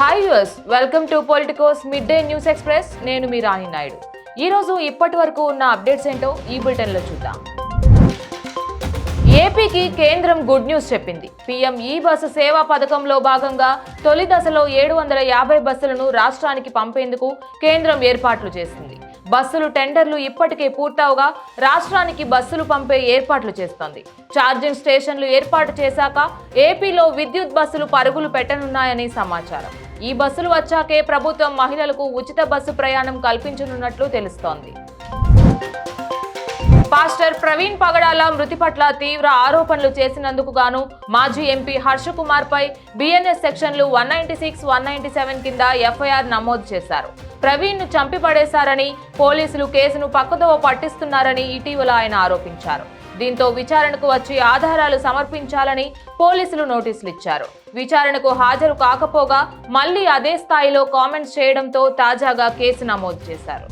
Hi use, welcome to Politicos mid day news express. నేను మీ రాణి నాయుడు. ఈరోజు ఇప్పటి వరకు ఉన్న అప్డేట్స్ ఏంటో ఈ బులెటిన్లో చూద్దాం. ఏపీకి కేంద్రం గుడ్ న్యూస్ చెప్పింది. పీఎం ఈ బస్సు సేవా పథకంలో భాగంగా తొలి దశలో 750 బస్సులను రాష్ట్రానికి పంపేందుకు కేంద్రం ఏర్పాట్లు చేసింది. బస్సులు టెండర్లు ఇప్పటికే పూర్తవగా రాష్ట్రానికి బస్సులు పంపే ఏర్పాట్లు చేస్తోంది. ఛార్జింగ్ స్టేషన్లు ఏర్పాటు చేశాక ఏపీలో విద్యుత్ బస్సులు పరుగులు పెట్టనున్నాయని సమాచారం. ఈ బస్సులు వచ్చాకే ప్రభుత్వం మహిళలకు ఉచిత బస్సు ప్రయాణం కల్పించనున్నట్లు తెలుస్తోంది. పాస్టర్ ప్రవీణ్ పగడాల మృతి పట్ల తీవ్ర ఆరోపణలు చేసినందుకు గాను మాజీ ఎంపీ హర్ష కుమార్ పై బిఎన్ఎస్ సెక్షన్లు 196, 197 కింద ఎఫ్ఐఆర్ నమోదు చేశారు. ప్రవీణ్ ను చంపిపడేశారని, పోలీసులు కేసును పక్కదోవ పట్టిస్తున్నారని ఇటీవల ఆయన ఆరోపించారు. దీంతో విచారణకు వచ్చి ఆధారాలు సమర్పించాలని పోలీసులు నోటీసులు ఇచ్చారు. విచారణకు హాజరు కాకపోగా మళ్లీ అదే స్థాయిలో కామెంట్స్ చేయడంతో తాజాగా కేసు నమోదు చేశారు.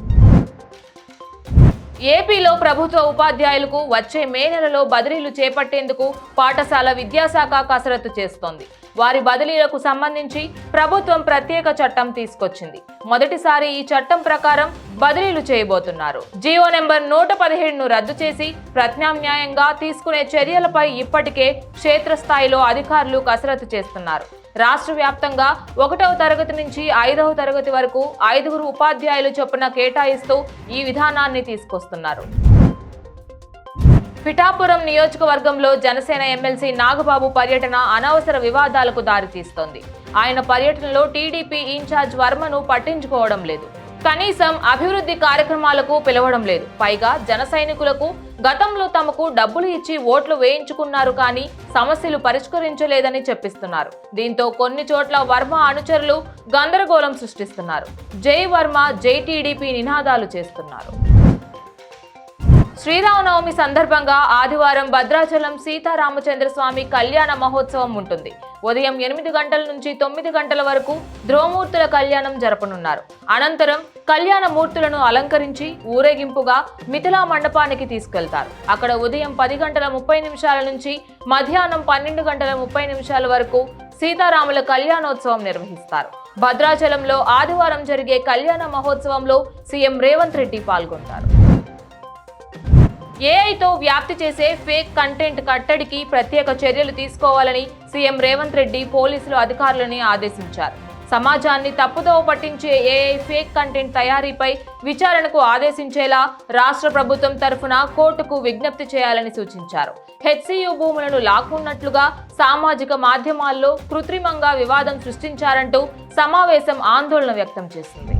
ఏపీలో ప్రభుత్వ ఉపాధ్యాయులకు వచ్చే మే నెలలో బదిలీలు చేపట్టేందుకు పాఠశాల విద్యాశాఖ కసరత్తు చేస్తోంది. వారి బదిలీలకు సంబంధించి ప్రభుత్వం ప్రత్యేక చట్టం తీసుకొచ్చింది. మొదటిసారి ఈ చట్టం ప్రకారం బదిలీలు చేయబోతున్నారు. జీవో నెంబర్ 117ను రద్దు చేసి ప్రత్యామ్నాయంగా తీసుకునే చర్యలపై ఇప్పటికే క్షేత్రస్థాయిలో అధికారులు కసరత్తు చేస్తున్నారు. రాష్ట్ర వ్యాప్తంగా 1వ తరగతి నుంచి 5వ తరగతి వరకు 5 ఉపాధ్యాయులు చొప్పున కేటాయిస్తూ ఈ విధానాన్ని తీసుకొస్తున్నారు. పిఠాపురం నియోజకవర్గంలో జనసేన ఎమ్మెల్సీ నాగబాబు పర్యటన అనవసర వివాదాలకు దారితీస్తోంది. ఆయన పర్యటనలో టీడీపీ ఇన్ఛార్జ్ వర్మను పట్టించుకోవడం లేదు. కనీసం అభివృద్ధి కార్యక్రమాలకు పిలవడం లేదు. పైగా జన సైనికులకు గతంలో తమకు డబ్బులు ఇచ్చి ఓట్లు వేయించుకున్నారు, కానీ సమస్యలు పరిష్కరించలేదని చెప్పిస్తున్నారు. దీంతో కొన్ని చోట్ల వర్మ అనుచరులు గందరగోళం సృష్టిస్తున్నారు. జై వర్మ, జై టీడీపీ నినాదాలు చేస్తున్నారు. శ్రీరామనవమి సందర్భంగా ఆదివారం భద్రాచలం సీతారామచంద్రస్వామి కళ్యాణ మహోత్సవం ఉంటుంది. ఉదయం 8 గంటల నుంచి 9 గంటల వరకు ధ్రువమూర్తుల కళ్యాణం జరపనున్నారు. అనంతరం కళ్యాణ మూర్తులను అలంకరించి ఊరేగింపుగా మిథిలా మండపానికి తీసుకెళ్తారు. అక్కడ ఉదయం 10 గంటల 30 నిమిషాల నుంచి మధ్యాహ్నం 12 గంటల 30 నిమిషాల వరకు సీతారాముల కళ్యాణోత్సవం నిర్వహిస్తారు. భద్రాచలంలో ఆదివారం జరిగే కళ్యాణ మహోత్సవంలో సీఎం రేవంత్ రెడ్డి పాల్గొంటారు. ఏఐతో వ్యాప్తి చేసే ఫేక్ కంటెంట్ కట్టడికి ప్రత్యేక చర్యలు తీసుకోవాలని సీఎం రేవంత్ రెడ్డి పోలీసులు అధికారులని ఆదేశించారు. సమాజాన్ని తప్పుదోవ పట్టించే ఏఐ ఫేక్ కంటెంట్ తయారీపై విచారణకు ఆదేశించేలా రాష్ట్ర ప్రభుత్వం తరఫున కోర్టుకు విజ్ఞప్తి చేయాలని సూచించారు. హెచ్సియు భూములను లాక్కున్నట్లుగా సామాజిక మాధ్యమాల్లో కృత్రిమంగా వివాదం సృష్టించారంటూ సమావేశం ఆందోళన వ్యక్తం చేసింది.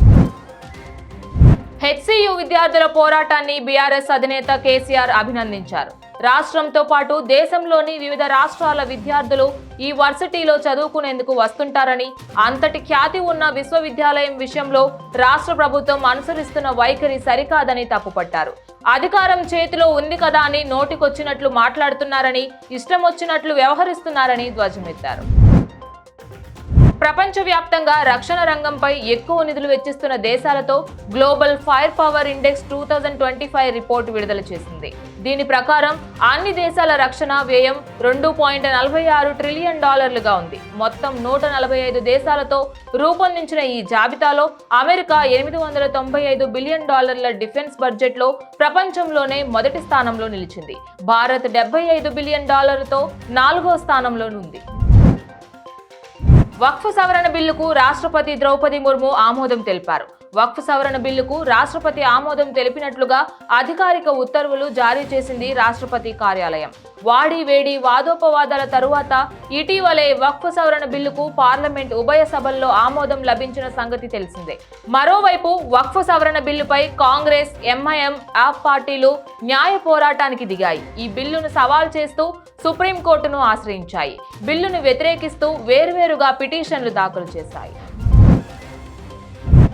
హెచ్సియు విద్యార్థుల పోరాటాన్ని బీఆర్ఎస్ అధినేత కేసీఆర్ అభినందించారు. రాష్ట్రంతో పాటు దేశంలోని వివిధ రాష్ట్రాల విద్యార్థులు ఈ వర్సిటీలో చదువుకునేందుకు వస్తుంటారని, అంతటి ఖ్యాతి ఉన్న విశ్వవిద్యాలయం విషయంలో రాష్ట్ర ప్రభుత్వం అనుసరిస్తున్న వైఖరి సరికాదని తప్పుపట్టారు. అధికారం చేతిలో ఉంది కదా అని నోటికొచ్చినట్లు మాట్లాడుతున్నారని, ఇష్టం వచ్చినట్లు వ్యవహరిస్తున్నారని ధ్వజమెత్తారు. ప్రపంచవ్యాప్తంగా రక్షణ రంగంపై ఎక్కువ నిధులు వెచ్చిస్తున్న దేశాలతో global fire power index 2025 report విడుదల చేసింది. దీని ప్రకారం అన్ని దేశాల రక్షణ వ్యయం $2.46 ట్రిలియన్ ఉంది. మొత్తం 145 దేశాలతో రూపొందించిన ఈ జాబితాలో అమెరికా $895 బిలియన్ డిఫెన్స్ బడ్జెట్లో ప్రపంచంలోనే మొదటి స్థానంలో నిలిచింది. భారత్ $75 బిలియన్ తో 4వ స్థానంలో ఉంది. వక్ఫ్ సవరణ బిల్లుకు రాష్ట్రపతి ద్రౌపది ముర్ము ఆమోదం తెలిపారు. వక్ఫ్ సవరణ బిల్లుకు రాష్ట్రపతి ఆమోదం తెలిపినట్లుగా అధికారిక ఉత్తర్వులు జారీ చేసింది రాష్ట్రపతి కార్యాలయం. వాడి వేడి వాదోపవాదాల తరువాత ఇటీవలే వక్ఫ్ సవరణ బిల్లుకు పార్లమెంట్ ఉభయ సభల్లో ఆమోదం లభించిన సంగతి తెలిసిందే. మరోవైపు వక్ఫ్ సవరణ బిల్లుపై కాంగ్రెస్, ఎంఐఎం, ఆప్ పార్టీలు న్యాయ పోరాటానికి దిగాయి. ఈ బిల్లును సవాల్ చేస్తూ సుప్రీంకోర్టును ఆశ్రయించాయి. బిల్లును వ్యతిరేకిస్తూ వేర్వేరుగా పిటిషన్లు దాఖలు చేశాయి.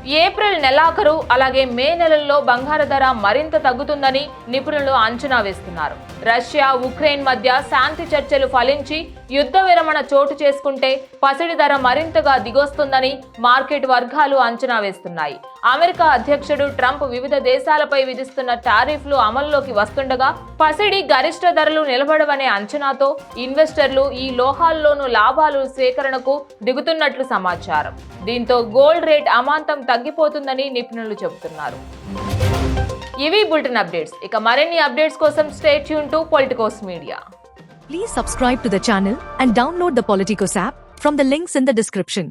ఏప్రిల్ నెలాఖరు అలాగే మే నెలల్లో బంగారు ధర మరింత తగ్గుతుందని నిపుణులు అంచనా వేస్తున్నారు. రష్యా ఉక్రెయిన్ మధ్య శాంతి చర్చలు ఫలించి యుద్ధ విరమణ చోటు చేసుకుంటే పసిడి ధర మరింతగా దిగొస్తుందని మార్కెట్ వర్గాలు అంచనా వేస్తున్నాయి. అమెరికా అధ్యక్షుడు ట్రంప్ వివిధ దేశాలపై విధిస్తున్న టారిఫ్లు అమల్లోకి వస్తుండగా పసిడి గరిష్ట ధరలు నిలబడవనే అంచనాతో ఇన్వెస్టర్లు ఈ లోహాల్లోనూ లాభాలు సేకరణకు దిగుతున్నట్లు సమాచారం. దీంతో గోల్డ్ రేట్ అమాంతం తగ్గిపోతుందని నిపుణులు చెబుతున్నారు. ఇవి బులెటిన్ అప్డేట్స్. ఇక మరిన్ని అప్డేట్స్ కోసం stay tune to Politicos media. Please subscribe to the channel and download the Politicos app from the links in the description.